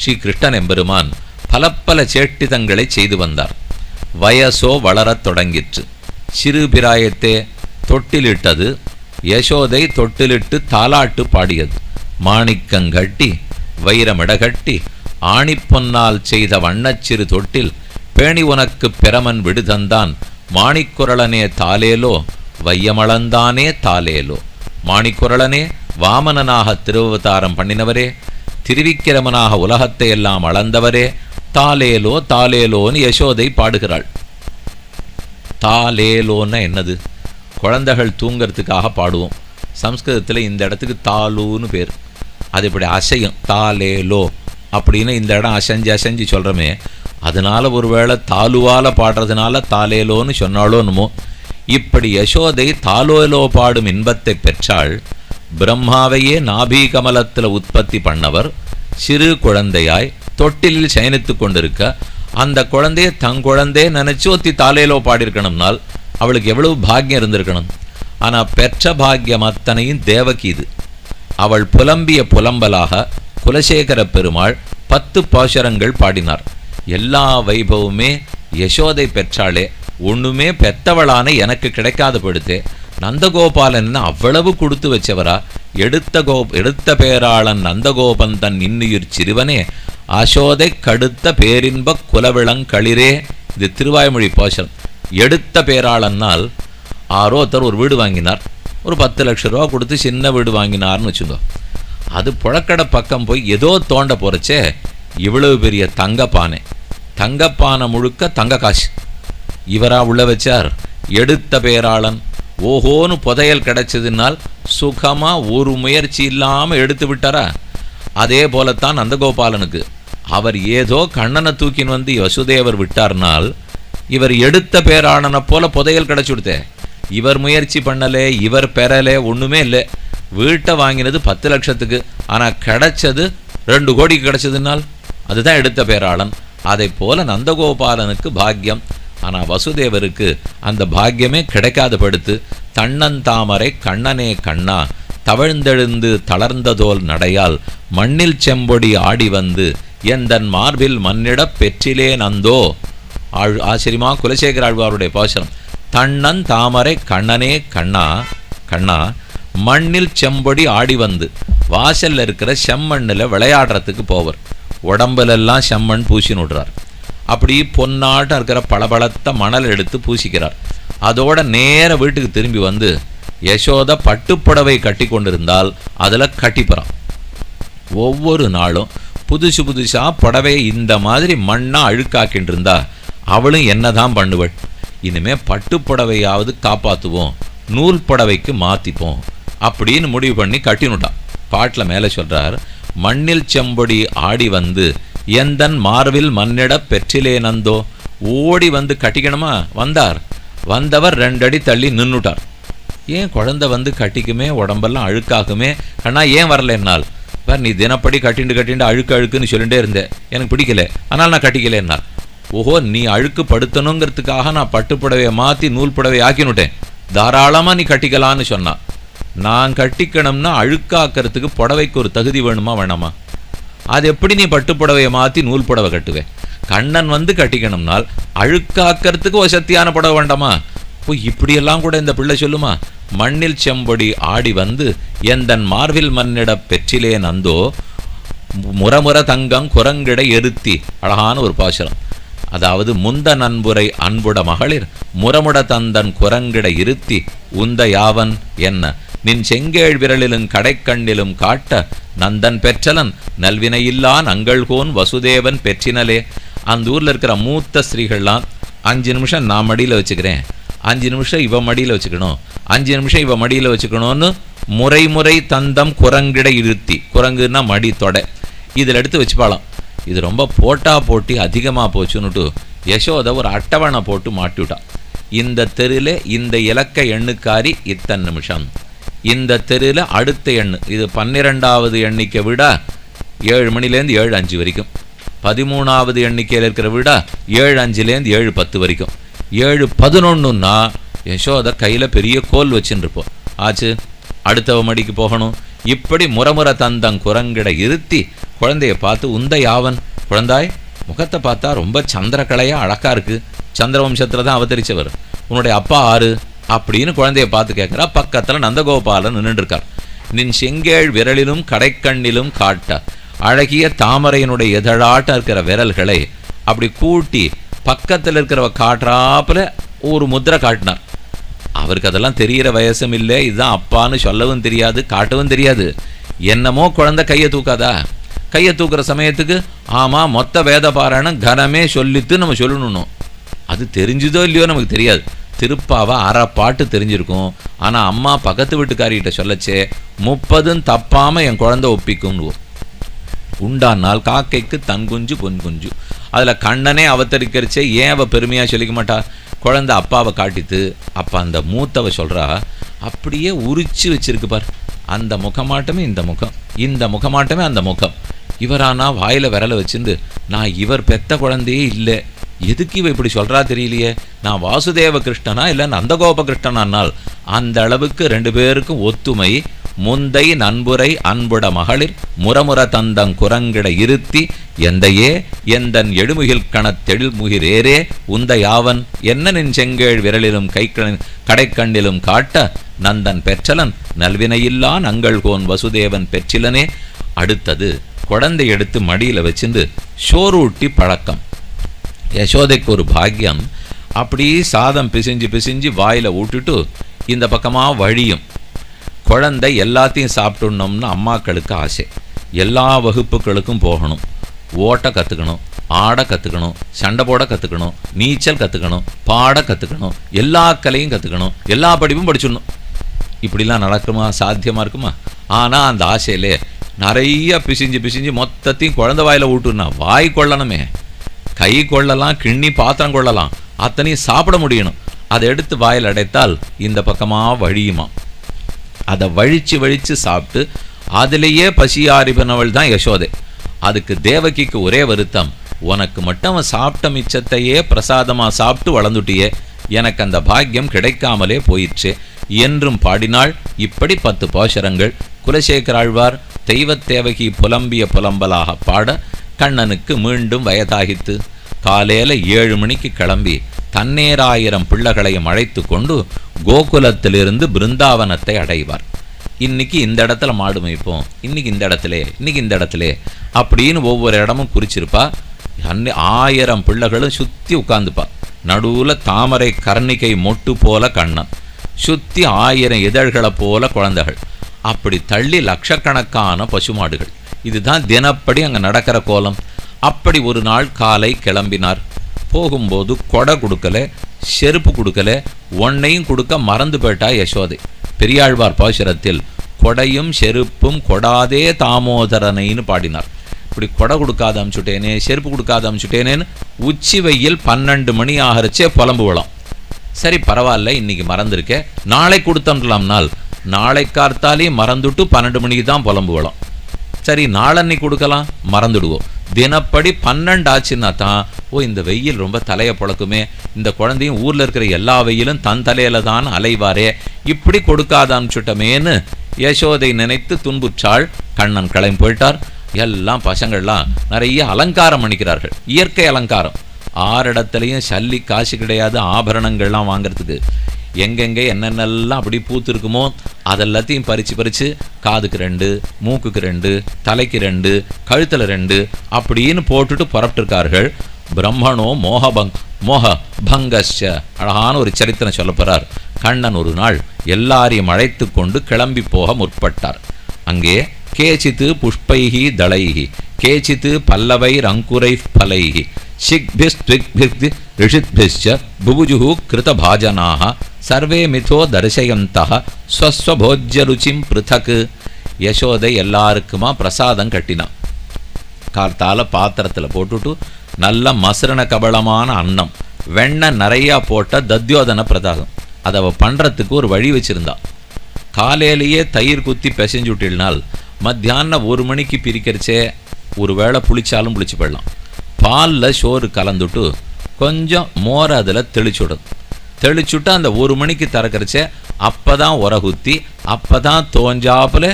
ஸ்ரீ கிருஷ்ணன் எம்பெருமான் பலப்பல சேட்டிதங்களை செய்து வந்தார். வயசோ வளரத் தொடங்கிற்று. சிறு பிராயத்தே தொட்டிலிட்டது. யசோதை தொட்டிலிட்டு தாலாட்டு பாடியது. மாணிக்கங்கட்டி வைரமிடகட்டி ஆணிப்பொன்னால் செய்த வண்ணச்சிறு தொட்டில் பேணி உனக்கு பிரமன் விடுதந்தான் மாணிக்குரலனே தாலேலோ வையமளந்தானே தாலேலோ. மாணிக்குரலனே, வாமனனாக திருவவதாரம் பண்ணினவரே, திருவிக்கிரமனாக உலகத்தை எல்லாம் அளந்தவரே, தாலேலோ தாலேலோன்னு யசோதை பாடுகிறாள். தாலேலோன்னா என்னது? குழந்தைகள் தூங்கிறதுக்காக பாடுவோம். சம்ஸ்கிருதத்தில் இந்த இடத்துக்கு தாலூன்னு பேர். அது இப்படி அசையும். தாலேலோ அப்படின்னு இந்த இடம் அசைஞ்சு அசைஞ்சு சொல்கிறோமே, அதனால ஒருவேளை தாலுவால் பாடுறதுனால தாலேலோன்னு சொன்னாலோன்னுமோ. இப்படி யசோதை தாலேலோ பாடும் இன்பத்தை பெற்றாள். பிரம்மாவையே நாபி கமலத்தில் உற்பத்தி பண்ணவர் சிறு குழந்தையாய் தொட்டிலில் சயனித்து கொண்டிருக்க, அந்த குழந்தைய தங்குழந்தைய நினைச்சு ஒத்தி தாலேலோ பாடியிருக்கணும்னால் அவளுக்கு எவ்வளவு பாக்கியம் இருந்திருக்கணும். ஆனால் பெற்ற பாக்கியம் அத்தனையும் தேவகி. இது அவள் புலம்பிய புலம்பலாக குலசேகர பெருமாள் 10 பாசுரங்கள் பாடினார். எல்லா வைபவமே யசோதை பெற்றாளே, ஒண்ணுமே பெத்தவளான எனக்கு கிடைக்காத படுத்தே. நந்தகோபாலன் அவ்வளவு கொடுத்து வச்சவரா? எடுத்த பேராளன் நந்தகோபன் தன் இன்னுயிர் சிறுவனே அசோதை கடுத்த பேரின்ப குலவிளங்களிரே. இது திருவாய்மொழி பாசுரம். எடுத்த பேராளன்னால் ஆரோத்தர் ஒரு வீடு வாங்கினார், ஒரு 10 லட்சம் ரூபா கொடுத்து சின்ன வீடு வாங்கினார்னு வச்சுக்கோ. அது புழக்கடை பக்கம் போய் ஏதோ தோண்ட போறச்சே இவ்வளவு பெரிய தங்கப்பானை, தங்கப்பானை முழுக்க தங்க காசு இவரா உள்ள வச்சார். எடுத்த பேராளன் ஓஹோன்னு புதையல் கிடைச்சதுனால் சுகமா ஒரு முயற்சி இல்லாம எடுத்து விட்டாரா? அதே போலத்தான் நந்தகோபாலனுக்கு அவர் ஏதோ கண்ணனை தூக்கின்னு வந்து வசுதேவர் விட்டார்னால் இவர் எடுத்த பேராளனை போல புதையல் கிடைச்சு விடுத்தே. இவர் முயற்சி பண்ணலே, இவர் பெறலே, ஒண்ணுமே இல்லை. வீட்டை வாங்கினது 10 லட்சத்துக்கு, ஆனா கிடைச்சது 2 கோடிக்கு கிடைச்சதுனால் அதுதான் எடுத்த பேராளன். அதை போல நந்தகோபாலனுக்கு பாக்கியம். ஆனால் வசுதேவருக்கு அந்த பாக்கியமே கிடைக்காத படுத்து தன்னந்தாமரை கண்ணனே கண்ணா தவழ்ந்தெழுந்து தளர்ந்ததோல் நடையால் மண்ணில் செம்பொடி ஆடி வந்து எந்தன் மார்பில் மண்ணிடப் பெற்றிலே நந்தோ. ஆச்சரியமா குலசேகர ஆழ்வாருடைய பாசுரம். தன்னன் தாமரை கண்ணனே கண்ணா கண்ணா மண்ணில் செம்பொடி ஆடி வந்து. வாசல்ல இருக்கிற செம்மண்ணில் விளையாடுறதுக்கு போவர். உடம்புலெல்லாம் செம்மண் பூசி நுடுறார். அப்படி பொன்னாட்டம் இருக்கிற பளபளத்த மணல் எடுத்து பூசிக்கிறார். அதோட நேர வீட்டுக்கு திரும்பி வந்து யசோத பட்டுப்புடவை கட்டி கொண்டிருந்தால் அதில் கட்டிப்பறான். ஒவ்வொரு நாளும் புதுசு புதுசா புடவை இந்த மாதிரி மண்ணா அழுக்காக்கிட்டு இருந்தா அவளும் என்னதான் பண்ணுவள்? இனிமே பட்டுப்புடவையாவது காப்பாற்றுவோம், நூல் புடவைக்கு மாற்றிப்போம் அப்படின்னு முடிவு பண்ணி கட்டினுட்டான். பாட்டில் மேலே சொல்றார், மண்ணில் செம்பொடி ஆடி வந்து எந்தன் மார்பில் மண்ணிட பெற்றிலே நந்தோ. ஓடி வந்து கட்டிக்கணுமா? வந்தார். வந்தவர் 2 அடி தள்ளி நின்றுட்டார். ஏன் குழந்தை வந்து கட்டிக்குமே, உடம்பெல்லாம் அழுக்காகுமே, கண்ணா ஏன் வரல என்னால்? நீ தினப்படி கட்டிண்டு அழுக்குன்னு சொல்லிட்டே இருந்தேன், எனக்கு பிடிக்கல, ஆனால் நான் கட்டிக்கல என்னால். ஓஹோ, நீ அழுக்கு படுத்தணுங்கிறதுக்காக நான் பட்டுப்புடவையை மாற்றி நூல் புடவை ஆக்கினுட்டேன், தாராளமாக நீ கட்டிக்கலான்னு சொன்னான். நான் கட்டிக்கணும்னா அழுக்காக்கிறதுக்கு புடவைக்கு ஒரு தகுதி வேணுமா வேணாமா? அது எப்படி நீ பட்டுப்புடவையை மாற்றி நூல் புடவை கட்டுவேன்? கண்ணன் வந்து கட்டிக்கணும்னால் அழுக்காக்கிறதுக்கு ஒரு சத்தியான புடவை வேண்டாமா? இப்படியெல்லாம் கூட இந்த பிள்ளை சொல்லுமா? மண்ணில் செம்பொடி ஆடி வந்து எந்தன் மார்பில் மண்ணிட பெற்றிலே நந்தோ முரமுர தங்கம் குரங்கிட எருத்தி. அழகான ஒரு பாசுரம். அதாவது முந்த நண்புரை அன்புட மகளிர் முரமுட தந்தன் குரங்கிட இருத்தி உந்த யாவன் என்ன நின் செங்கேழ் விரலிலும் கடைக்கண்ணிலும் காட்ட நந்தன் பெற்றலன் நல்வினையில்லா நங்கள்கோன் வசுதேவன் பெற்றினலே. அந்த ஊரில் இருக்கிற மூத்த ஸ்திரீகள்லாம் 5 நிமிஷம் நான் மடியில் வச்சுக்கிறேன், 5 நிமிஷம் இவ மடியில் வச்சுக்கணும், 5 நிமிஷம் இவ மடியில் வச்சுக்கணும்னு முறை தந்தம் குரங்கிட இருத்தி, குரங்குன்னா மடி தொடை, இதில் எடுத்து வச்சுப்பாளாம். இது ரொம்ப போட்டி அதிகமாக போச்சுன்னுட்டு யசோதை ஒரு அட்டவணை போட்டு மாட்டிவிட்டான். இந்த தெருவில் இந்த இலக்க எண்ணுக்காரி இத்தனை நிமிஷம், இந்த தெருவில் அடுத்த எண்ணு, இது 12வது எண்ணிக்கை விட 7 மணிலேருந்து 7:05 வரைக்கும், 13வது எண்ணிக்கையில் இருக்கிற விட 7:05லேருந்து 7:10 வரைக்கும், 7:11ன்னா யசோதை கையில் பெரிய கோல் வச்சுன்னு இருப்போம். ஆச்சு, அடுத்தவ மடிக்கு போகணும். இப்படி முரமுர தந்தம் குரங்கிட இருத்தி குழந்தைய பார்த்து, உந்த யாவன், குழந்தாய் முகத்தை பார்த்தா ரொம்ப சந்திரகலையா அழகா இருக்கு, சந்திரவம்சத்துல தான் அவதரிச்சவர், உன்னுடைய அப்பா ஆறு அப்படின்னு குழந்தைய பார்த்து கேட்குறா. பக்கத்துல நந்தகோபாலன் நின்றுட்டு இருக்கார். நின் செங்கேழ் விரலிலும் கடைக்கண்ணிலும் காட்ட, அழகிய தாமரையினுடைய எதழாட்ட இருக்கிற விரல்களை அப்படி கூட்டி பக்கத்தில் இருக்கிறவ காட்டுறாப்புல ஒரு முத்திரை காட்டினார். அவருக்கு அதெல்லாம் தெரிகிற வயசும் இல்லை, இதுதான் அப்பான்னு சொல்லவும் தெரியாது, காட்டவும் தெரியாது. என்னமோ குழந்தை கையை தூக்காதா, கையை தூக்குற சமயத்துக்கு ஆமாம் மொத்த வேத பாராயணம் கனமே சொல்லித்து நம்ம சொல்லணும். அது தெரிஞ்சுதோ இல்லையோ நமக்கு தெரியாது. திருப்பாவை அரை பாட்டு தெரிஞ்சிருக்கும். ஆனால் அம்மா பக்கத்து வீட்டுக்காரிகிட்ட சொல்லச்சே 30 தப்பாமல் என் குழந்தை ஒப்பிக்கும்னுவோம். உண்டானால் காக்கைக்கு தன் குஞ்சு பொன் குஞ்சு. அதில் கண்ணனே அவதரிக்கிறச்சே ஏன் அவள் பெருமையாக சொல்லிக்க மாட்டா? குழந்தை அப்பாவை காட்டித்து, அப்போ அந்த மூத்தவை சொல்கிறா, அப்படியே உரிச்சு வச்சிருக்கு பார், அந்த முகமாட்டமே இந்த முகம், இந்த முகமாட்டமே அந்த முகம். இவரானா வாயில் விரலை வச்சிருந்து, நான் இவர் பெத்த குழந்தையே இல்லை, எதுக்கு இவ இப்படி சொல்கிறா தெரியலையே, நான் வாசுதேவ கிருஷ்ணனா இல்லை நந்தகோப கிருஷ்ணனால். அந்த அளவுக்கு 2 பேருக்கும் ஒத்துமை. முந்தை நண்புரை அன்புட மகளிர் முரமுற தந்தங் குரங்கிட இருத்தி, எந்தையே எந்தன் எழுமுகில் கணத்தெழில்முகிர் ஏரே உந்த யாவன் என்ன நின் செங்கேழ் விரலிலும் கடைக்கண்ணிலும் காட்ட, நந்தன் பெற்றலன் நல்வினையில்லா நங்கள்கோன் வசுதேவன் பெற்றிலனே. அடுத்தது குழந்தை எடுத்து மடியில் வச்சிருந்து சோறூட்டி பழக்கம். யசோதைக்கு ஒரு பாக்கியம். அப்படி சாதம் பிசிஞ்சு பிசிஞ்சு வாயில் ஊட்டுட்டு இந்த பக்கமாக வழியும். குழந்தை எல்லாத்தையும் சாப்பிட்டுடணும்னு அம்மாக்களுக்கு ஆசை. எல்லா வகுப்புகளுக்கும் போகணும், ஓட்ட கற்றுக்கணும், ஆட கற்றுக்கணும், சண்டை போட கற்றுக்கணும், நீச்சல் கற்றுக்கணும், பாட கற்றுக்கணும், எல்லா கலையும் கற்றுக்கணும், எல்லா படிப்பும் படிச்சிடணும். இப்படிலாம் நடக்குமா? சாத்தியமாக இருக்குமா? ஆனால் அந்த ஆசையிலே நிறைய பிசிஞ்சு பிசிஞ்சு மொத்தத்தையும் குழந்தை வாயில் ஊட்டுனா வாய் கொள்ளணுமே, கை கொள்ளலாம், கிண்ணி பாத்திரம் கொள்ளலாம், அத்தனையும் சாப்பிட முடியணும். அதை எடுத்து வாயில் அடைத்தால் இந்த பக்கமாக வழியுமா. அதை வழித்து வழித்து சாப்பிட்டு அதிலேயே பசியாரிபனவள் தான் யசோதை. அதுக்கு தேவகிக்கு ஒரே வருத்தம், உனக்கு மட்டும் அவன் சாப்பிட்ட மிச்சத்தையே பிரசாதமாக சாப்பிட்டு வளர்ந்துட்டியே, எனக்கு அந்த பாக்கியம் கிடைக்காமலே போயிடுச்சு என்றும் பாடினாள். இப்படி 10 பாசுரங்கள் குலசேகராழ்வார் தெய்வத்தேவகி புலம்பிய புலம்பலாக பாட, கண்ணனுக்கு மீண்டும் வயதாகித்து. காலையில 7 மணிக்கு கிளம்பி தன்னேராயிரம் பிள்ளைகளையும் அழைத்து கொண்டு கோகுலத்திலிருந்து பிருந்தாவனத்தை அடைவார். இன்னைக்கு இந்த இடத்துல மாடு மேய்ப்போம், இன்னைக்கு இந்த இடத்துல, இன்னைக்கு இந்த இடத்துல அப்படின்னு ஒவ்வொரு இடமும் குறிச்சிருப்பா. 1000 பிள்ளைகளும் சுற்றி உட்காந்துப்பா. நடுவில் தாமரை கர்ணிகை மொட்டு போல கண்ணன், சுற்றி 1000 இதழ்களை போல குழந்தைகள், அப்படி தள்ளி லட்சக்கணக்கான பசுமாடுகள். இதுதான் தினப்படி அங்கே நடக்கிற கோலம். அப்படி ஒரு நாள் காலை கிளம்பினார். போகும்போது கொடை கொடுக்கல, செருப்பு கொடுக்கல, ஒன்னையும் கொடுக்க மறந்து போயிட்டா யசோதை. பெரியாழ்வார் பாசுரத்தில் கொடையும் செருப்பும் கொடாதே தாமோதரனைன்னு பாடினார். இப்படி கொடை கொடுக்காத அமிச்சுட்டேனே, செருப்பு கொடுக்காத அமிச்சுட்டேனேன்னு உச்சி வெயில் 12 மணி ஆகிறச்சே புலம்பு விழாம். சரி பரவாயில்ல, இன்னைக்கு மறந்துருக்கேன், நாளை கொடுத்தோம்லாம்னால் நாளை கார்த்தாலையும் மறந்துட்டு 12 மணிக்கு தான் புலம்பு விழாம். சரி நாளன்னைக்கு கொடுக்கலாம், மறந்துடுவோம். தினப்படி 12 ஆச்சுன்னா தான், ஓ இந்த வெயில் ரொம்ப தலையை புழக்குமே, இந்த குழந்தையும் ஊரில் இருக்கிற எல்லா வெயிலும் தன் தலையில தான் அலைவாரே, இப்படி கொடுக்காத அனுப்பிச்சுட்டமேன்னு யசோதை நினைத்து துன்புற்றாள். கண்ணன் கிளம்பி போயிட்டார். எல்லாம் பசங்கள்லாம் நிறைய அலங்காரம் பண்ணிக்கிறார்கள், இயற்கை அலங்காரம். 6 இடத்துலையும் சல்லி காசு கிடையாது ஆபரணங்கள்லாம் வாங்கிறதுக்கு. எங்கெங்கே என்னென்னலாம் அப்படி பூத்துருக்குமோ அதெல்லாத்தையும் பறித்து காதுக்கு 2, மூக்குக்கு 2, தலைக்கு 2, கழுத்தில் 2 அப்படின்னு போட்டுட்டு புறப்பட்டுருக்கார்கள். பிரம்மனோ மோக பங்கஸ்ச, அழகான ஒரு சரித்திரம் சொல்ல போகிறார். கண்ணன் ஒரு நாள் எல்லாரையும் அழைத்து கொண்டு கிளம்பி போக முற்பட்டார். அங்கே கேச்சித்து புஷ்பைஹி தளைஹி கேச்சித்து பல்லவை ரங்குரை பலைஹி சிக்பிஸ்த்விக்பிஸ்தி ரிஷித்பிஸ்ச புபுஜுஹு கிருதபாஜனாக சர்வே மிதோ தரிசயந்தः ஸ்வஸ்வபோஜ்யருச்சிம் பிருதக். யசோதை எல்லாருக்குமா பிரசாதம் கட்டினான். கார்த்தால பாத்திரத்தில் போட்டுட்டு நல்ல மசுரண கபளமான அன்னம், வெண்ணெய் நிறையா போட்ட தத்யோதன பிரசாதம். அதை அவள் பண்ணுறதுக்கு ஒரு வழி வச்சுருந்தா. காலையிலேயே தயிர் குத்தி பிசைஞ்சு விட்டினால் மத்தியானம் 1 மணிக்கு பிரிக்கிறச்சே ஒரு வேளை புளிச்சாலும் புளிச்சு போயிடலாம். பாலில் சோறு கலந்துட்டு கொஞ்சம் மோரை அதில் தெளிச்சுடும். தெளிச்சுட்டு அந்த 1 மணிக்கு திறக்கிறச்சே அப்போ தான் உரகுத்தி, அப்போ தான் தோஞ்சாப்பில்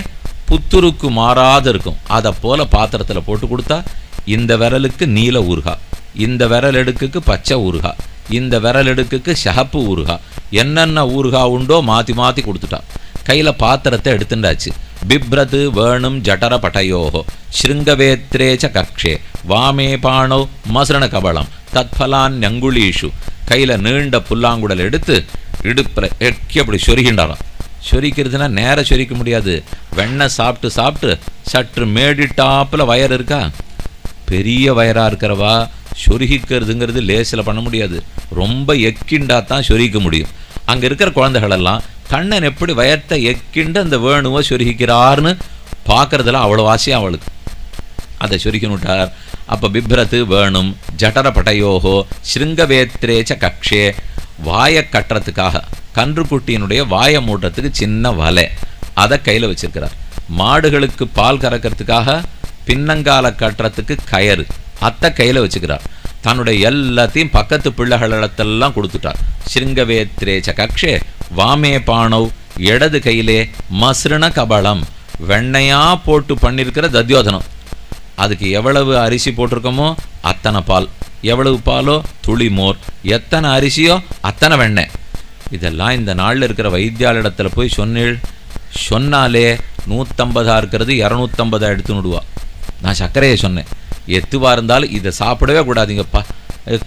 புத்துருக்கு மாறாத இருக்கும். அதை போல பாத்திரத்தில் போட்டு கொடுத்தா இந்த விரலுக்கு நீல ஊறுகாய், இந்த விரல் எடுக்குக்கு பச்சை ஊறுகாய், இந்த விரல் எடுக்குக்கு சிகப்பு ஊறுகாய், என்னென்ன ஊறுகாய் உண்டோ மாற்றி மாற்றி கொடுத்துட்டா. கையில் பாத்திரத்தை எடுத்துட்டாச்சு. பிப்ரது வேணும் ஜட்டர பட்டயோகோ ஸ்ருங்கவேத்ரேச்ச கக்ஷே வாமே பாணோ மசரண கபலம் தத்பலான் நங்குளீஷு. கையில் நீண்ட புல்லாங்குடல் எடுத்து இடுப்பில் எக்கி அப்படி சொருகின்றாராம். சொரிக்கிறதுனா நேரம் சொரிக்க முடியாது. வெண்ணெய் சாப்பிட்டு சாப்பிட்டு சற்று மேடிட்டாப்பில் வயர் இருக்கா, பெரிய வயராக இருக்கிறவா சொருகிக்கிறதுங்கிறது லேசில் பண்ண முடியாது. ரொம்ப எக்கிண்டா தான் சொரிக்க முடியும். அங்கே இருக்கிற குழந்தைகளெல்லாம் கண்ணன் எப்படி வயத்தை எக்கிண்டு அந்த வேணுவை சொருகிக்கிறார்னு பார்க்குறதுல அவ்வளோ ஆசையாக அவளுக்கு. அதை சொரிக்கணுட்டார். அப்போ பிப்ரத்து வேணும் ஜட்டர பட்டயோகோ ஸ்ருங்கவேத்ரேச்ச கக்ஷே. வாயை கட்டுறதுக்காக கன்றுக்குட்டியினுடைய வாயை மூட்டுறதுக்கு சின்ன வலை, அதை கையில் வச்சிருக்கிறார். மாடுகளுக்கு பால் கறக்கிறதுக்காக பின்னங்கால கட்டுறதுக்கு கயறு, அத்தை கையில் வச்சுக்கிறார். தன்னுடைய எல்லாத்தையும் பக்கத்து பிள்ளைகளிடத்தெல்லாம் கொடுத்துட்டார். ஸ்ருங்கவேத்ரேச்ச கக்ஷே வாமே பாணவ். இடது கையிலே மஸ்ருண கபலம், வெண்ணையா போட்டு பண்ணியிருக்கிற தத்யோதனம். அதுக்கு எவ்வளவு அரிசி போட்டிருக்கோமோ அத்தனை பால், எவ்வளவு பாலோ துளி மோர், எத்தனை அரிசியோ அத்தனை வெண்ணெய். இதெல்லாம் இந்த நாளில் இருக்கிற வைத்தியாளிடத்தில் போய் சொன்னாலே 150 இருக்கிறது 250 எடுத்துன்னு விடுவா. நான் சர்க்கரையை சொன்னேன், எத்துவாக இருந்தாலும் இதை சாப்பிடவே கூடாதீங்கப்பா.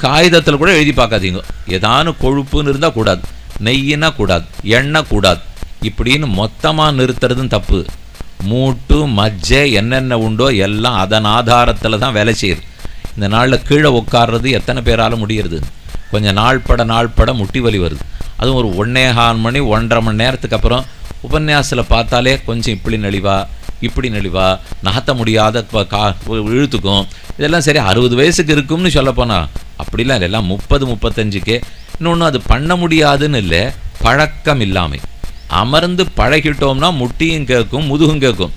காகிதத்தில் கூட எழுதி பார்க்காதீங்க. ஏதானு கொழுப்புன்னு இருந்தால் கூடாது, நெய்யினா கூடாது, எண்ணெய் கூடாது, இப்படின்னு மொத்தமாக நிறுத்துறதும் தப்பு. மூட்டு மஜ்ஜை என்னென்ன உண்டோ எல்லாம் அதன் ஆதாரத்தில் தான் வேலை செய்யுது. இந்த நாளில் கீழே உட்கார்றது எத்தனை பேரால் முடிகிறது? கொஞ்சம் நாள்பட முட்டி வலி வருது. அதுவும் ஒரு 1.25 மணி 1.5 மணி நேரத்துக்கு அப்புறம் உபன்யாசத்தில் பார்த்தாலே கொஞ்சம் இப்படி நெளிவா நகர்த்த முடியாத இழுத்துக்கும். இதெல்லாம் சரி 60 வயசுக்கு இருக்கும்னு சொல்லப்போனால் அப்படிலாம் இல்லை, எல்லாம் 30-35க்கே. இன்னொன்று அது பண்ண முடியாதுன்னு இல்லை, பழக்கம் இல்லாமை. அமர்ந்து பழகிட்டோம்னா முட்டியும் கேட்கும் முதுகும் கேட்கும்.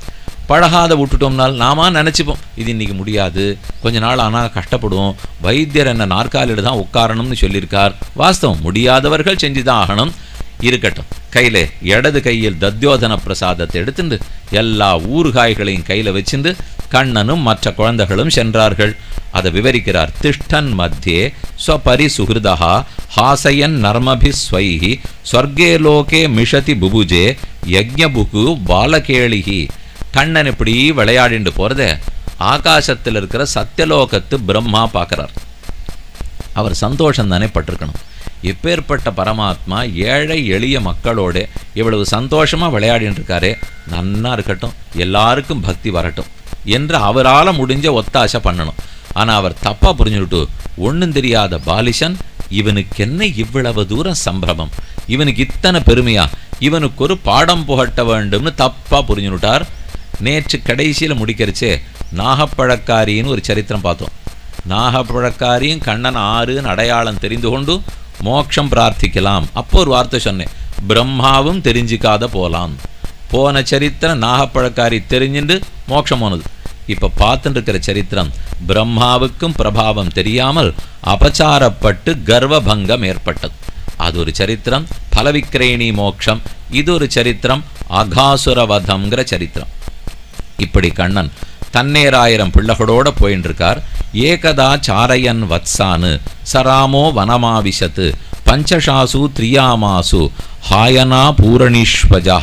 பழகாத விட்டுட்டோம்னால் நாம நினச்சிப்போம் இது இன்றைக்கி முடியாது, கொஞ்ச நாள் ஆனால் கஷ்டப்படுவோம், வைத்தியர் என்ன நாற்காலியில் தான் உட்காரணும்னு சொல்லியிருக்கார். வாஸ்தவம், முடியாதவர்கள் செஞ்சு தான் ஆகணும். இருக்கட்டும். கையில் இடது கையில் தத்யோதன பிரசாதத்தை எடுத்துட்டு எல்லா ஊறுகாய்களையும் கையில் வச்சுட்டு கண்ணனும் மற்ற குழந்தைகளும் சென்றார்கள். அதை விவரிக்கிறார். திஷ்டன் மத்தியே ஸ்வபரிசுஹிருதா ஹாசயன் நர்மபிஸ்வைஹி ஸ்வர்கே லோகே மிஷதி புபுஜே யஜ்ஞபுகு பாலகேளிஹி. கண்ணன் இப்படி விளையாடிண்டு போகிறத ஆகாசத்தில் இருக்கிற சத்தியலோகத்து பிரம்மா பார்க்குறார். அவர் சந்தோஷம் தானே பட்டிருக்கணும். எப்பேற்பட்ட பரமாத்மா ஏழை எளிய மக்களோடு இவ்வளவு சந்தோஷமாக விளையாடின்னு இருக்காரே, நன்னா இருக்கட்டும், எல்லாருக்கும் பக்தி வரட்டும் என்று அவரால் முடிஞ்ச ஒத்தாசை பண்ணணும். ஆனால் அவர் தப்பாக புரிஞ்சுக்கிட்டு ஒன்றும் தெரியாத பாலிஷன், இவனுக்கு என்ன இவ்வளவு தூரம் சம்பிரமம், இவனுக்கு இத்தனை பெருமையா, இவனுக்கு ஒரு பாடம் புகட்ட வேண்டும்னு தப்பாக புரிஞ்சுட்டார். நேற்று கடைசியில் முடிக்கிறச்சே நாகப்பழக்காரின்னு ஒரு சரித்திரம் பார்த்தோம். நாகப்பழக்காரியும் கண்ணன் ஆறுன்னு அடையாளம் தெரிந்து கொண்டு மோட்சம் பிரார்த்திக்கலாம். அப்போ ஒரு வார்த்தை சொன்னேன், பிரம்மாவும் தெரிஞ்சிக்காத போலாம். போன சரித்திரம் நாகப்பழக்காரி தெரிஞ்சுட்டு மோட்சம் போனது. இப்போ பார்த்துட்டு இருக்கிற சரித்திரம் பிரம்மாவுக்கும் பிரபாவம் தெரியாமல் அபச்சாரப்பட்டு கர்வபங்கம் ஏற்பட்டது. அது ஒரு சரித்திரம். பலவிக்கிரேணி மோட்சம். இது ஒரு சரித்திரம். அகாசுரவதம்ங்கிற சரித்திரம். இப்படி கண்ணன் தன்னேராயிரம் பிள்ளைகளோட போயின்னு இருக்கார். ஏகதா சாரையன் வத்சானு சராமோ வனமாவிஷத்து பஞ்சஷாசு திரியாமாசு ஹாயனா பூரணீஸ்வஜா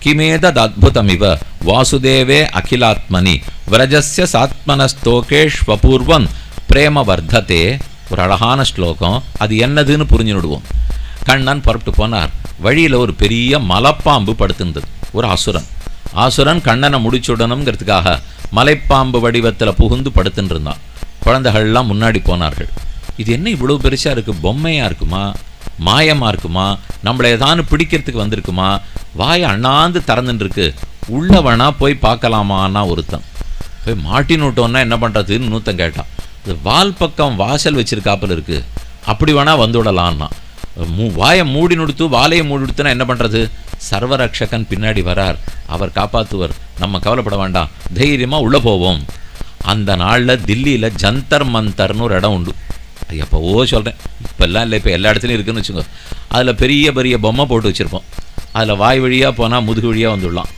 கிமேதத் அத்புதமிவ வாசுதேவே அகிலாத்மனி விரஜஸ்ய சாத்மனஸ்தோகேஷ்வபூர்வம் பிரேம வர்த்ததே. ஒரு அழகான ஸ்லோகம். அது என்னதுன்னு புரிஞ்சுடுவோம். கண்ணன் புறப்பட்டு போனார். வழியில் ஒரு பெரிய மலைப்பாம்பு படுத்திருந்தது. ஒரு ஆசுரன் கண்ணனை முடிச்சுடணுங்கிறதுக்காக மலைப்பாம்பு வடிவத்தில் புகுந்து படுத்துட்டு இருந்தான். குழந்தைகள்லாம் முன்னாடி போனார்கள். இது என்ன இவ்வளோ பெருசாக இருக்குது, பொம்மையாக இருக்குமா, மாயமாக இருக்குமா, நம்மளை ஏதானு பிடிக்கிறதுக்கு வந்திருக்குமா, வாயை அண்ணாந்து திறந்துட்டுருக்கு, உள்ளவனா போய் பார்க்கலாமான்னா ஒருத்தன். போய் மாட்டின்னு விட்டோன்னா என்ன பண்ணுறதுன்னு இன்னொருத்தன் கேட்டான். இது வால் பக்கம் வாசல் வச்சிருக்காப்பில் இருக்குது, அப்படி வேணால் வந்து விடலான்னா. வாயை மூடி நுடுத்து வாலையை மூடி கொடுத்துனா என்ன பண்ணுறது? சர்வரக்ஷகன் பின்னாடி வரார், அவர் காப்பாற்றுவர், நம்ம கவலைப்பட வேண்டாம், தைரியமாக உள்ளே போவோம். அந்த நாளில் தில்லியில் ஜந்தர் மந்தர்னு ஒரு இடம் உண்டு. எப்போவோ சொல்கிறேன், இப்போல்லாம் இல்லை, இப்போ எல்லா இடத்துலையும் இருக்குதுன்னு வச்சுக்கோ. அதில் பெரிய பெரிய பொம்மை போட்டு வச்சுருப்போம். அதில் வாய் வழியாக போனால் முதுகு வழியாக வந்துடலாம்,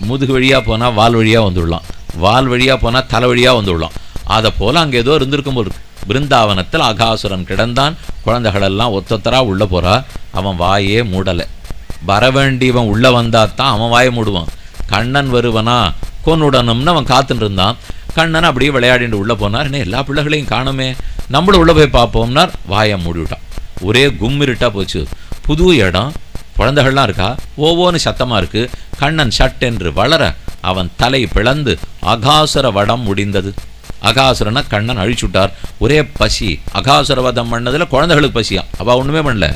முதுகு வழியாக போனால் வால் வழியாக வந்துடலாம், வால் வழியாக போனால் தலை வழியாக வந்துடலாம். அதை போல் அங்கே ஏதோ இருந்திருக்கும் போது பிருந்தாவனத்தில் அகாசுரன் கிடந்தான். குழந்தைகளெல்லாம் ஒத்தொத்தராக உள்ளே போகிறா. அவன் வாயே மூடலை. வரவேண்டியவன் உள்ளே வந்தாத்தான் அவன் வாயை மூடுவான். கண்ணன் வருவனா கொன்னுடணும்னு அவன் காத்துட்டு இருந்தான். கண்ணன் அப்படியே விளையாடிட்டு உள்ளே போனார். என்ன எல்லா பிள்ளைகளையும் காணுமே, நம்மளும் உள்ளே போய் பார்ப்போம்னார். வாயை மூடிவிட்டான். ஒரே கும்மிருட்டா போச்சு. புது இடம், குழந்தைகள்லாம் இருக்கா, ஒவ்வொன்று சத்தமாக இருக்குது. கண்ணன் சட்டென்று வளர அவன் தலை பிளந்து அகாசுர வடம் முடிந்தது. அகாசுரனை கண்ணன் அழிச்சுட்டார். ஒரே பசி. அகாசுர வதம் பண்ணதில் குழந்தைகளுக்கு பசியா, அவள் ஒன்றுமே பண்ணல,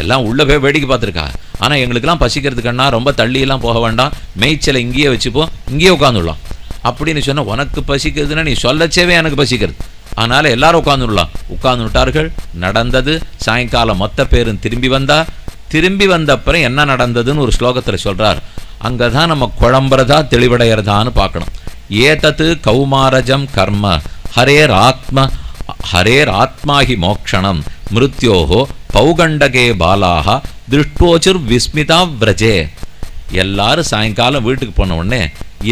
எல்லாம் உள்ளே போய் வேடிக்கை பார்த்துருக்கா. ஆனால் எங்களுக்கெல்லாம் பசிக்கிறதுக்கண்ணா ரொம்ப தள்ளியெல்லாம் போக வேண்டாம், மேய்ச்சலை இங்கேயே வச்சுப்போம், இங்கேயே உட்காந்துடலாம் அப்படின்னு சொன்னால், உனக்கு பசிக்கிறதுன்னா நீ சொல்லச்சேவே எனக்கு பசிக்கிறது, அதனால் எல்லாரும் உட்கார்ந்துட்டார்கள். நடந்தது சாயங்காலம் மொத்த பேரும் திரும்பி வந்தா. திரும்பி வந்த அப்புறம் என்ன நடந்ததுன்னு ஒரு ஸ்லோகத்தில் சொல்கிறார். அங்கே தான் நம்ம குழம்புறதா தெளிவடைகிறதான்னு பார்க்கணும். ஏதத்து கௌமாரஜம் கர்ம ஹரேர் ஆத்மாஹி மோக்ஷணம் மிருத்யோஹோ பௌகண்டகே பாலாக திருஷ்டோச்சுர் விஸ்மிதா விரஜே. எல்லாரும் சாயங்காலம் வீட்டுக்கு போன உடனே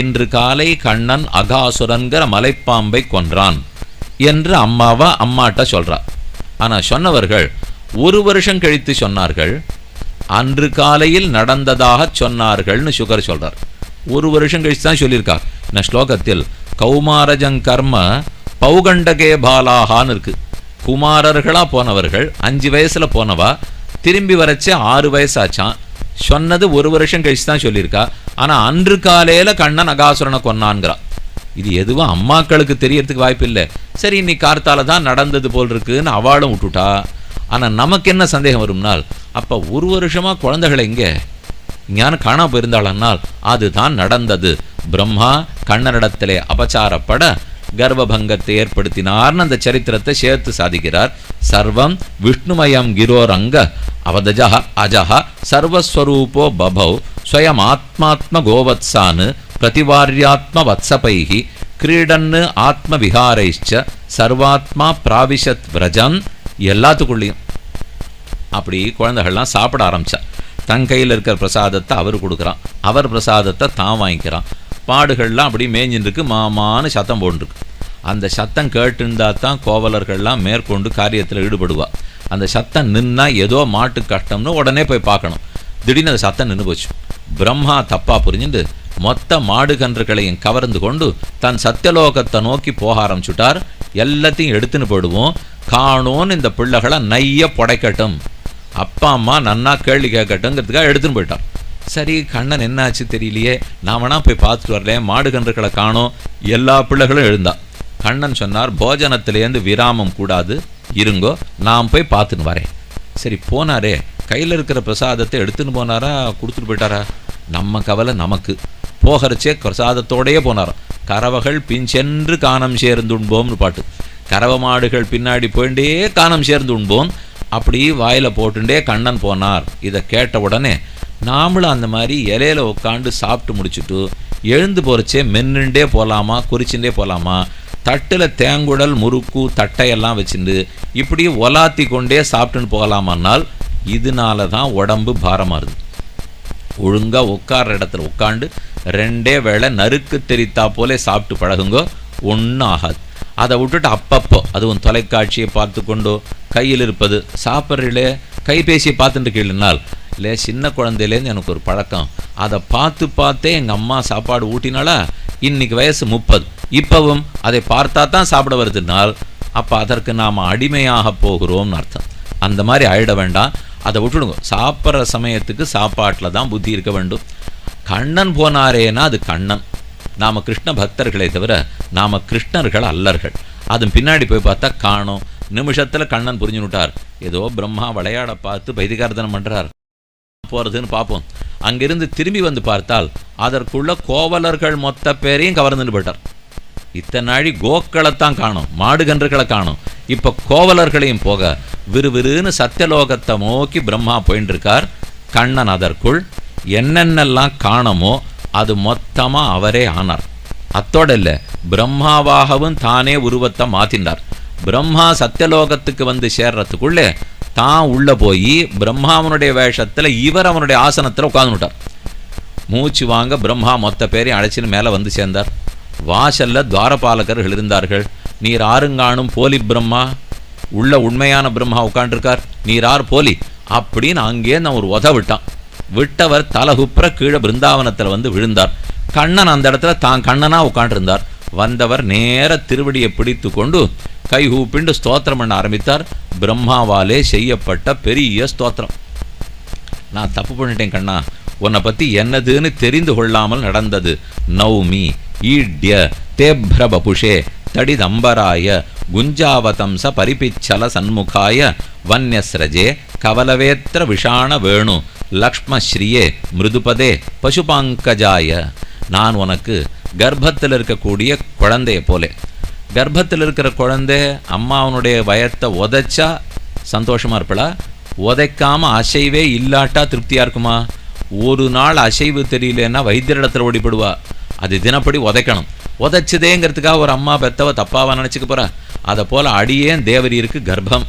இன்று காலை கண்ணன் அகாசுரன்கிற மலைப்பாம்பை கொன்றான் என்று அம்மாட்ட சொல்றார். ஆனால் சொன்னவர்கள் ஒரு வருஷம் கழித்து சொன்னார்கள், அன்று காலையில் நடந்ததாக சொன்னார்கள்னு சுகர் சொல்றார். ஒரு வருஷம் கழிச்சு தான் சொல்லியிருக்கார். இந்த ஸ்லோகத்தில் கௌமாரஜங்கர்ம பௌகண்டகே பாலாகான்னு இருக்கு. குமாரர்களாக போனவர்கள் 5 வயசுல போனவா திரும்பி வரச்சே 6 வயசாச்சான். சொன்னது ஒரு வருஷம் கழிச்சு தான் சொல்லியிருக்கா. ஆனால் அன்று காலையில் கண்ணன் அகாசுரனை கொன்னான்கிறான். இது எதுவும் அம்மாக்களுக்கு தெரியறதுக்கு வாய்ப்பு இல்லை. சரி, இன்னைக்கு கார்த்தால தான் நடந்தது போல் இருக்குன்னு அவளும் விட்டுட்டா. ஆனால் நமக்கு என்ன சந்தேகம் வரும்னால், அப்போ ஒரு வருஷமாக குழந்தைகளை எங்கே ஞான காணா போயிருந்தாள்னால் அதுதான் நடந்தது. பிரம்மா கண்ணனிடத்திலே அபச்சாரப்பட கர்ப்பபங்கத்தை ஏற்படுத்தினார்னு அந்த சரித்திரத்தை சேர்த்து சாதிக்கிறார். சர்வம் விஷ்ணுமயம் கிரோரங்க அவதஜா அஜஹ சர்வஸ்வரூபோ பபௌ ஸ்வயம் ஆத்மாத்ம கோவத்சானு பிரதிவாரியாத்ம வத்சபைஹி கிரீடன்னு ஆத்ம விஹாரைச்ச சர்வாத்மா பிராவிஷத் விரஜம். எல்லாத்துக்குள்ளேயும் அப்படி குழந்தைகள்லாம் சாப்பிட ஆரம்பிச்சா. தன் கையில் இருக்கிற பிரசாதத்தை அவர் கொடுக்குறான், அவர் பிரசாதத்தை தான் வாங்கிக்கிறான். பாடுகள்லாம் அப்படி மேஞ்சின்றிருக்கு, மாமான்னு சத்தம் போட்டுருக்கு. அந்த சத்தம் கேட்டுருந்தா தான் கோவலர்கள்லாம் மேற்கொண்டு காரியத்தில் ஈடுபடுவா. அந்த சத்தம் நின்னா ஏதோ மாட்டு கஷ்டம்னு உடனே போய் பார்க்கணும். திடீர்னு அந்த சத்தம் நின்று போச்சு. பிரம்மா தப்பா புரிஞ்சுட்டு மொத்த மாடு கன்றுகளையும் கவர்ந்து கொண்டு தன் சத்தியலோகத்தை நோக்கி போக ஆரம்பிச்சுட்டார். எல்லாத்தையும் எடுத்துன்னு போயிடுவோம், காணோன்னு இந்த பிள்ளைகளை நைய புடைக்கட்டும், அப்பா அம்மா நன்னா கேள்வி கேட்கட்டுங்கிறதுக்காக எடுத்துன்னு போயிட்டார். சரி, கண்ணன் என்னாச்சு தெரியலையே, நான் வேணா போய் பார்த்துட்டு வரலேன், மாடு கன்றுகளை காணோம். எல்லா பிள்ளைகளும் எழுந்தா. கண்ணன் சொன்னார், போஜனத்திலேருந்து விராமம் கூடாது, இருங்கோ, நான் போய் பார்த்துன்னு வரேன். சரி போனாரே, கையில் இருக்கிற பிரசாதத்தை எடுத்துன்னு போனாரா கொடுத்துட்டு போயிட்டாரா? நம்ம கவலை நமக்கு. போகிறச்சே பிரசாதத்தோடையே போனாராம். கறவைகள் பிஞ்சென்று காணம் சேர்ந்து உண்போம்னு பாட்டு. கறவை மாடுகள் பின்னாடி போயிட்டே காணம் சேர்ந்து உண்போம். அப்படி வாயில் போட்டுட்டே கண்ணன் போனார். இதை கேட்ட உடனே நாமளும் அந்த மாதிரி இலையில உட்காந்து சாப்பிட்டு முடிச்சுட்டு எழுந்து போகிறச்சே மென்னுண்டே போகலாமா, குறிச்சுட்டே போகலாமா, தட்டில் தேங்குடல் முறுக்கு தட்டையெல்லாம் வச்சுட்டு இப்படி ஒலாத்தி கொண்டே சாப்பிட்டுன்னு போகலாமான்னால் இதனால தான் உடம்பு பாரமாகுது. ஒழுங்காக உட்கார்ற இடத்துல உட்காந்து 2 வேளை நறுக்கு தெரித்தா போலே சாப்பிட்டு பழகுங்கோ, ஒன்றும் ஆகாது. அதை விட்டுட்டு அப்பப்போ அதுவும் தொலைக்காட்சியை பார்த்து கொண்டோ கையில் இருப்பது சாப்பிட்றீங்களே, கைபேசியை பார்த்துட்டு கீழினால் இல்லை, சின்ன குழந்தையிலேருந்து எனக்கு ஒரு பழக்கம், அதை பார்த்தே எங்கள் அம்மா சாப்பாடு ஊட்டினாலா, இன்னைக்கு வயசு 30, இப்பவும் அதை பார்த்தா தான் சாப்பிட வருதுனால் அப்போ அதற்கு நாம் அடிமையாக போகிறோம்னு அர்த்தம். அந்த மாதிரி ஆயிட வேண்டாம், அதை விட்டுடுங்க. சாப்பிட்ற சமயத்துக்கு சாப்பாட்டில் தான் புத்தி இருக்க வேண்டும். கண்ணன் போனாரேனா அது கண்ணன், நாம் கிருஷ்ண பக்தர்களை தவிர நாம் கிருஷ்ணர்கள் அல்லர்கள். அது பின்னாடி போய் பார்த்தா காணோம். நிமிஷத்தில் கண்ணன் புரிஞ்சுனுட்டார், ஏதோ பிரம்மா விளையாட பார்த்து பைதிகார்த்தனம் பண்ணுறார், போகிறதுன்னு பார்ப்போம். அங்கிருந்து திரும்பி வந்து பார்த்தால் அதற்குள்ள கோவலர்கள் மொத்த பேரையும் கவர்ந்துட்டு போயிட்டார். இத்தனை நாழி கோக்களைத்தான் காணும், மாடு கன்றுகளை காணும், இப்போ கோவலர்களையும் போக விறுவிறுன்னு சத்தியலோகத்தை நோக்கி பிரம்மா போயின்னு இருக்கார். கண்ணன் அதற்குள் என்னென்னலாம் காணமோ அது மொத்தமாக அவரே ஆனார். அத்தோடு இல்லை, பிரம்மாவாகவும் தானே உருவத்தை மாற்றினார். பிரம்மா சத்தியலோகத்துக்கு வந்து சேர்றதுக்குள்ளே தான் உள்ளே போய் பிரம்மாவனுடைய வேஷத்தில் இவர் அவனுடைய ஆசனத்தில் உட்கார்ந்துட்டார். மூச்சு வாங்க பிரம்மா மொத்த பேரையும் அழைச்சின்னு மேலே வந்து சேர்ந்தார். வாசல்ல துவாரபாலகர்கள் இருந்தார்கள். நீர் ஆறுங்காணும் போலி பிரம்மா, உள்ள உண்மையான பிரம்மா உட்காண்டிருக்கார், நீர் ஆர் போலி அப்படின்னு அங்கே நான் ஒரு உத விட்டான். விட்டவர் தலகுப்புற கீழே பிருந்தாவனத்தில் வந்து விழுந்தார். கண்ணன் அந்த இடத்துல தான் கண்ணனா உட்காண்டிருந்தார். வந்தவர் நேர திருவடியை பிடித்து கொண்டு கைகூப்பிண்டு ஸ்தோத்திரம் பண்ண ஆரம்பித்தார். பிரம்மாவாலே செய்யப்பட்ட பெரிய ஸ்தோத்திரம். நான் தப்பு பண்ணிட்டேன் கண்ணா, உன்னை பற்றி என்னதுன்னு தெரிந்து கொள்ளாமல் நடந்தது. நௌமி ஈட்ய தேப்ரபபுஷே தடிதம்பராய குஞ்சாவதம்ச பரிபிச்சல சண்முகாய வன்யஸ்ரஜே கவலவேத்திர விஷாண வேணு லக்ஷ்மஸ்ரீயே மிருதுபதே பசுபாங்கஜாய. நான் உனக்கு கர்ப்பத்தில் இருக்கக்கூடிய குழந்தைய போலே, கர்ப்பத்தில் இருக்கிற குழந்தை அம்மாவனுடைய வயத்தை உதைச்சா சந்தோஷமாக இருப்பளா? உதைக்காமல் அசைவே இல்லாட்டா திருப்தியாக இருக்குமா? ஒரு நாள் அசைவு தெரியலன்னா வைத்தியரிடத்தில் ஓடிப்படுவா. அது தினப்படி உதைக்கணும். உதைச்சதேங்கிறதுக்காக ஒரு அம்மா பெத்தவ தப்பாவா நினச்சிக்க போகிறா? அதை போல் அடியேன் தேவரீருக்கு கர்ப்பம்,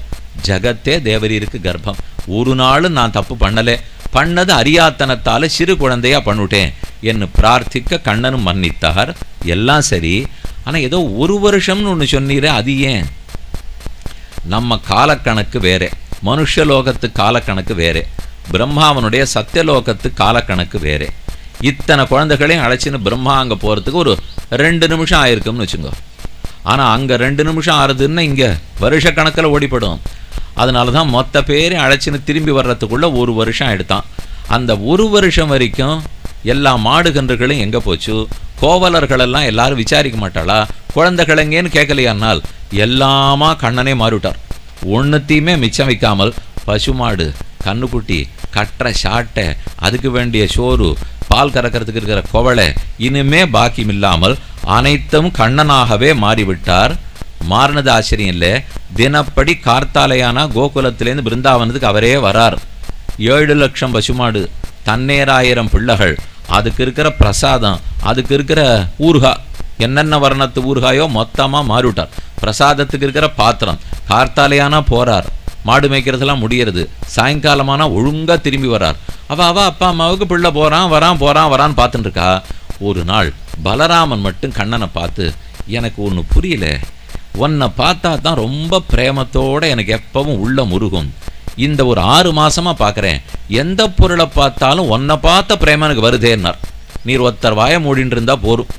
ஜகத்தே தேவரீருக்கு கர்ப்பம். ஒரு நாளும் நான் தப்பு பண்ணலை, பண்ணது அறியாத்தனத்தால் சிறு குழந்தையா பண்ணிவிட்டேன் என்று பிரார்த்திக்க கண்ணனும் மன்னித்தார். எல்லாம் சரி, ஆனால் ஏதோ ஒரு வருஷம்னு ஒன்று சொன்னீரே, அது ஏன்? நம்ம காலக்கணக்கு வேறே, மனுஷலோகத்து காலக்கணக்கு வேறே, பிரம்மாவனுடைய சத்தியலோகத்து காலக்கணக்கு வேறே. இத்தனை குழந்தைகளையும் அழைச்சின்னு பிரம்மா அங்கே போகிறதுக்கு ஒரு 2 நிமிஷம் ஆயிருக்கும்னு வச்சுங்க. ஆனால் அங்கே 2 நிமிஷம் ஆறுதுன்னா இங்கே வருஷக்கணக்கில் ஓடிப்படும். அதனால தான் மொத்த பேரையும் அழைச்சின்னு திரும்பி வர்றதுக்குள்ளே 1 வருஷம் எடுத்தான். அந்த 1 வருஷம் வரைக்கும் எல்லா மாடுகன்றுகளும் எங்கே போச்சு, கோவலர்களெல்லாம் எல்லாரும் விசாரிக்க மாட்டாளா, குழந்தைகள் எங்கேன்னு கேட்கலையானால் எல்லாமா கண்ணனே மாறிவிட்டார். ஒன்றுத்தையுமே மிச்சம் வைக்காமல் பசுமாடு, கண்ணுக்குட்டி, கற்ற சாட்டை, அதுக்கு வேண்டிய சோறு, பால் கறக்கிறதுக்கு இருக்கிற கோவலை, இனிமே பாக்கியம் இல்லாமல் அனைத்தும் கண்ணனாகவே மாறிவிட்டார். மாறினது ஆச்சரியம் இல்லை. தினப்படி கார்த்தாலையானா கோகுலத்திலேருந்து பிருந்தாவனத்துக்கு அவரே வரார். 7 லட்சம் பசுமாடு, 10,000 பிள்ளைகள், அதுக்கு இருக்கிற பிரசாதம், அதுக்கு இருக்கிற ஊர்கா, என்னென்ன வர்ணத்து ஊர்காயோ மொத்தமாக மாறிவிட்டார். பிரசாதத்துக்கு இருக்கிற பாத்திரம், கார்த்தாலையானா போகிறார், மாடு மேய்க்கிறதுலாம் முடியறது, சாயங்காலமானா ஒழுங்காக திரும்பி வரார். அவ அப்பா அம்மாவுக்கு பிள்ளை வரான்னு பார்த்துட்டு இருக்கா. ஒரு நாள் பலராமன் மட்டும் கண்ணனை பார்த்து, எனக்கு ஒன்று புரியல, உன்னை பார்த்தா தான் ரொம்ப பிரேமத்தோடு எனக்கு எப்பவும் உள்ள முருகும். இந்த ஒரு 6 மாசமாக பார்க்குறேன், எந்த பொருளை பார்த்தாலும் உன்னை பார்த்த பிரேமம் எனக்கு வருதேன்னார். நீர் ஒருத்தர் வாய மூடின்னு இருந்தால் போரும்,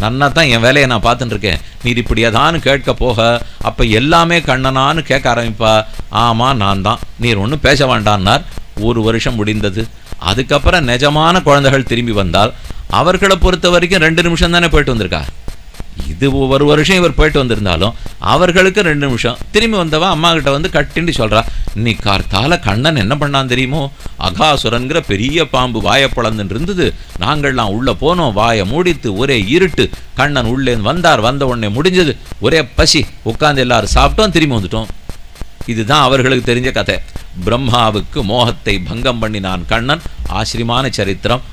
நன்னா தான் என் வேலையை நான் பார்த்துட்டு இருக்கேன். நீர் இப்படி ஏதான்னு கேட்க போக அப்போ எல்லாமே கண்ணனான்னு கேட்க ஆரம்பிப்பா. ஆமாம் நான் தான், நீர் ஒன்றும் பேச வேண்டான்னார். 1 வருஷம் முடிந்தது. அதுக்கப்புறம் நிஜமான குழந்தைகள் திரும்பி வந்தால் அவர்களை பொறுத்த வரைக்கும் 2 நிமிஷம் தானே போயிட்டு வந்திருக்கா. இது 1 வருஷம் இவர் போயிட்டு வந்திருந்தாலும் அவர்களுக்கு 2 நிமிஷம். திரும்பி வந்தவா அம்மா கிட்ட வந்து கட்டின்னு சொல்கிறா, நீ கார்த்தால கண்ணன் என்ன பண்ணான் தெரியுமோ, அகாசுரன்கிற பெரிய பாம்பு வாயப்பழந்துன்னு இருந்தது, நாங்கள்லாம் உள்ளே போனோம், வாயை மூடித்து ஒரே இருட்டு, கண்ணன் உள்ளேன்னு வந்தார், வந்த உடனே முடிஞ்சது, ஒரே பசி, உட்காந்து எல்லாரும் சாப்பிட்டோம், திரும்பி வந்துட்டோம். இதுதான் அவர்களுக்கு தெரிஞ்ச கதை. பிரம்மாவுக்கு மோகத்தை பங்கம் பண்ணினான் கண்ணன். ஆச்சரியமான சரித்திரம்.